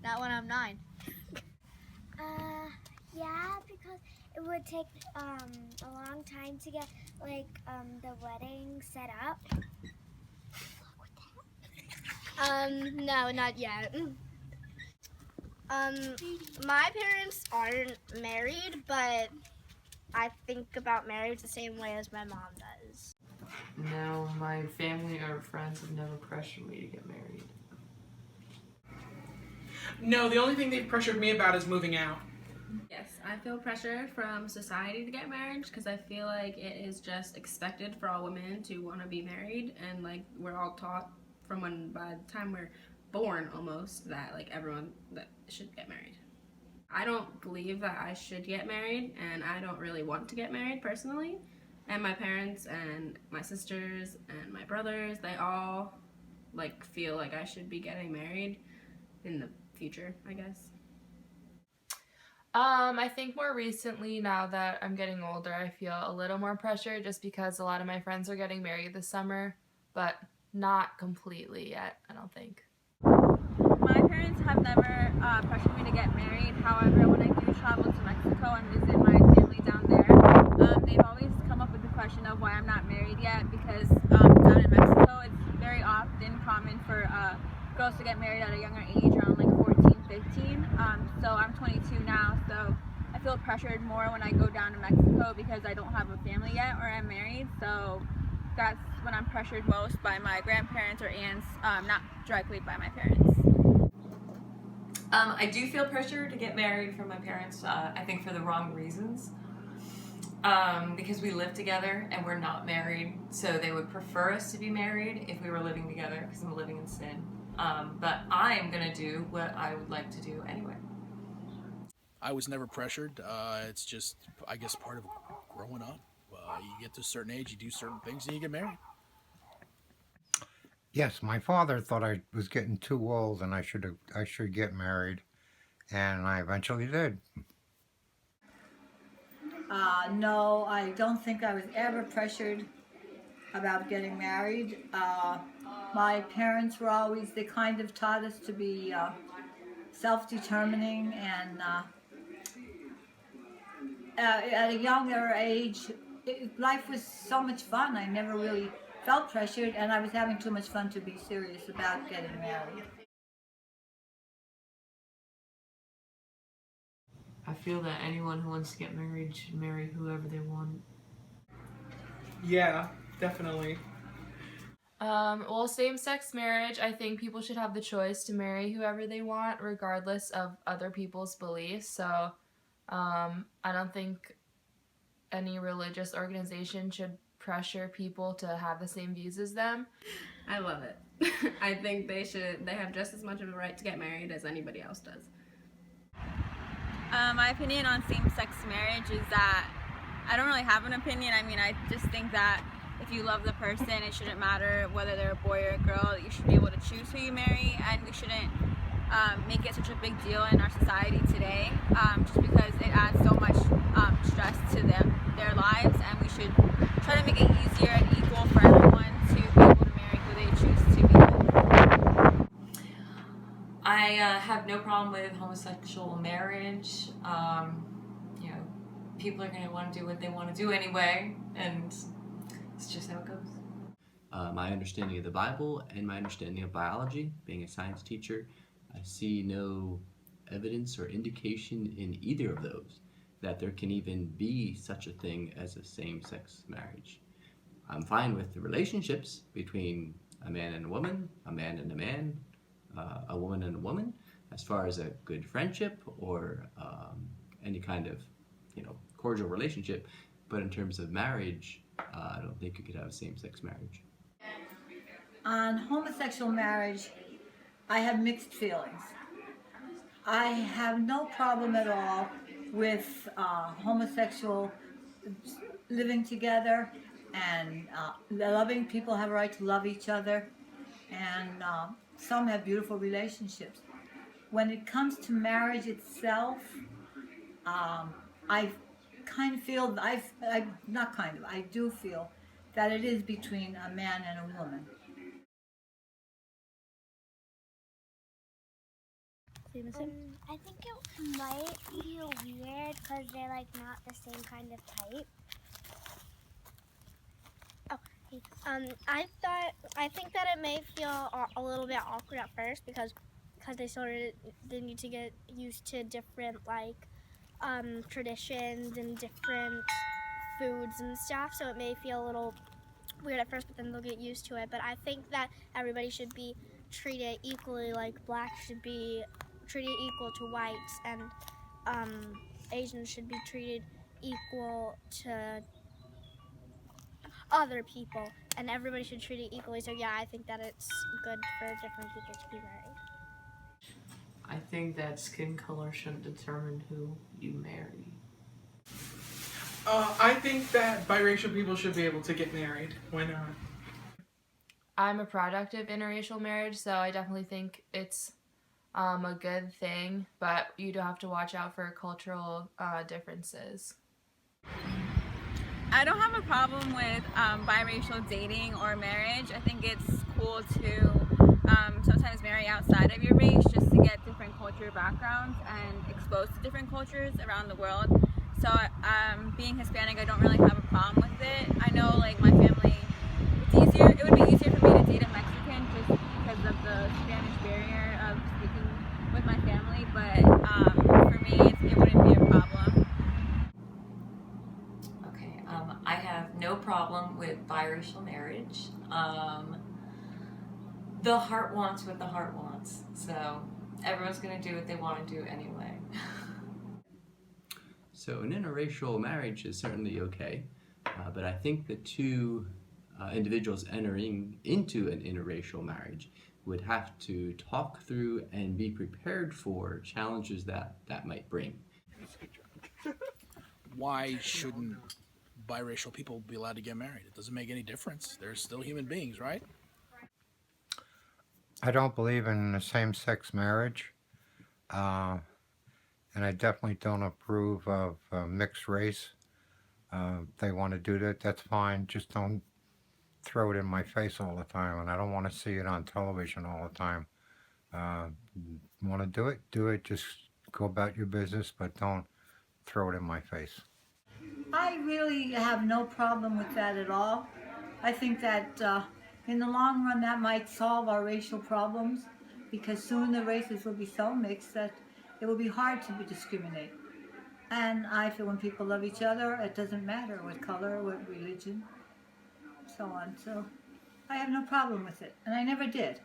Not when I'm 9. Yeah, because it would take a long time to get the wedding set up. No, not yet. My parents aren't married, but I think about marriage the same way as my mom does. No, my family or friends have never pressured me to get married. No, the only thing they've pressured me about is moving out. Yes, I feel pressure from society to get married because I feel like it is just expected for all women to want to be married, and like we're all taught from by the time we're born almost that like everyone that should get married. I don't believe that I should get married, and I don't really want to get married personally. And my parents and my sisters and my brothers, they all like feel like I should be getting married in the future, I guess. I think more recently, now that I'm getting older, I feel a little more pressure just because a lot of my friends are getting married this summer, but not completely yet, I don't think. My parents have never pressured me to get married. However, when I do travel to Mexico and visit my family down there, they've always come up with the question of why I'm not married yet, because down in Mexico it's very often common for girls to get married at a younger age, around like 14, 15. So I'm 22 now, so I feel pressured more when I go down to Mexico because I don't have a family yet or I'm married. So that's when I'm pressured most by my grandparents or aunts, not directly by my parents. I do feel pressure to get married from my parents, I think for the wrong reasons. Because we live together and we're not married, so they would prefer us to be married if we were living together because I'm living in sin. But I am going to do what I would like to do anyway. I was never pressured. It's just, I guess, part of growing up. You get to a certain age, you do certain things, and you get married. Yes, my father thought I was getting too old and I should get married, and I eventually did. No, I don't think I was ever pressured about getting married. My parents were always, they kind of taught us to be self-determining, and at a younger age, life was so much fun. I never really felt pressured, and I was having too much fun to be serious about getting married. I feel that anyone who wants to get married should marry whoever they want. Yeah, definitely. Well, same-sex marriage, I think people should have the choice to marry whoever they want, regardless of other people's beliefs. So, I don't think any religious organization should pressure people to have the same views as them. I love it. I think they have just as much of a right to get married as anybody else does. My opinion on same-sex marriage is that I don't really have an opinion. I mean, I just think that if you love the person, it shouldn't matter whether they're a boy or a girl. You should be able to choose who you marry, and we shouldn't make it such a big deal in our society today, just because it adds so much stress to their lives, and we should try to make it easier and equal for everyone to be able to marry who they choose to be with. I have no problem with homosexual marriage. People are going to want to do what they want to do anyway, and it's just how it goes. My understanding of the Bible and my understanding of biology, being a science teacher, I see no evidence or indication in either of those that there can even be such a thing as a same-sex marriage. I'm fine with the relationships between a man and a woman, a man and a man, a woman and a woman, as far as a good friendship or any kind of, cordial relationship. But in terms of marriage, I don't think you could have a same-sex marriage. On homosexual marriage, I have mixed feelings. I have no problem at all with homosexual living together and loving. People have a right to love each other, and some have beautiful relationships. When it comes to marriage itself, I do feel that it is between a man and a woman. I think it might feel weird because they're like not the same kind of type. I think that it may feel a little bit awkward at first because they need to get used to different traditions and different foods and stuff. So it may feel a little weird at first, but then they'll get used to it. But I think that everybody should be treated equally. Like blacks should be treated equal to whites, and Asians should be treated equal to other people, and everybody should treat it equally. So yeah, I think that it's good for different people to be married. I think that skin color shouldn't determine who you marry. I think that biracial people should be able to get married. Why not? I'm a product of interracial marriage, so I definitely think it's a good thing, but you do have to watch out for cultural differences. I don't have a problem with biracial dating or marriage. I think it's cool to sometimes marry outside of your race just to get different culture backgrounds and exposed to different cultures around the world. So being Hispanic, I don't really have a problem with it. I know like my family, it would be easier for me to date a Mexican just because of the Spanish barrier of speaking with my family, but for me it wouldn't be a problem. Okay, I have no problem with biracial marriage. The heart wants what the heart wants, so everyone's going to do what they want to do anyway. So an interracial marriage is certainly okay, but I think the two individuals entering into an interracial marriage would have to talk through and be prepared for challenges that might bring. Why shouldn't biracial people be allowed to get married? It doesn't make any difference. They're still human beings, right? I don't believe in same-sex marriage, and I definitely don't approve of mixed race. They want to do that, that's fine. Just don't throw it in my face all the time, and I don't want to see it on television all the time. Want to do it? Do it. Just go about your business, but don't throw it in my face. I really have no problem with that at all. I think that in the long run that might solve our racial problems because soon the races will be so mixed that it will be hard to discriminate. And I feel when people love each other, it doesn't matter what color, what religion, so on. So I have no problem with it, and I never did.